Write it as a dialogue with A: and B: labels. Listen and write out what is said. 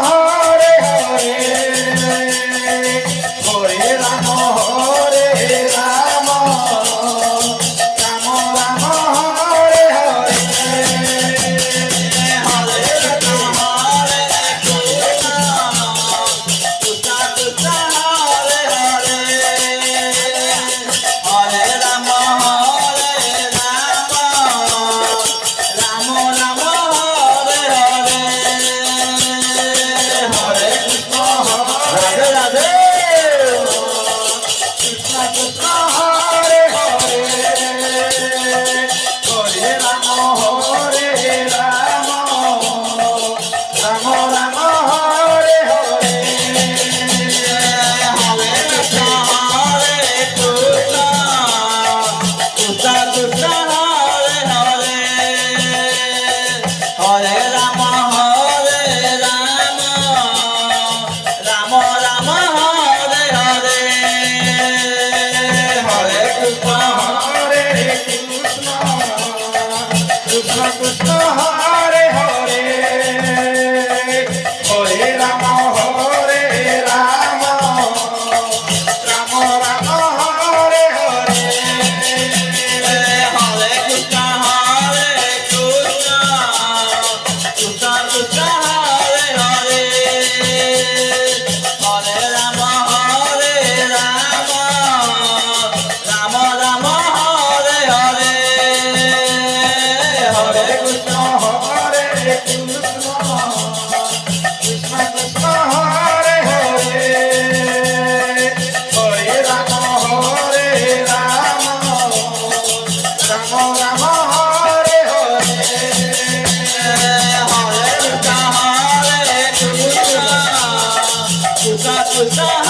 A: Hare Hare Hare Ram Ram Ram Hare Hare
B: Hare Krishna Hare Krishna Krishna Krishna Hare Hare Hare Ram Ram Ram Hare Hare Hare Krishna Radhe Radhe
A: Krishna Krishna Hare Hare Hare Ram Ram Ram Hare Hare
B: Hare Krishna Hare Krishna Krishna Krishna Hare Hare Hare Ram Ram Ram Hare Hare Hare Krishna
A: Hare Krishna Krishna Krishna Hare Hare Hare Ram Ram Ram Hare Hare
B: Hare Krishna Hare Krishna Krishna Krishna Hare Hare Hare Ram Ram Ram Hare Hare Hare
A: Krishna Hare Krishna Krishna Krishna Hare Hare Hare Ram Ram Ram Ram Hare Hare
B: Hare Krishna Hare Krishna Krishna Krishna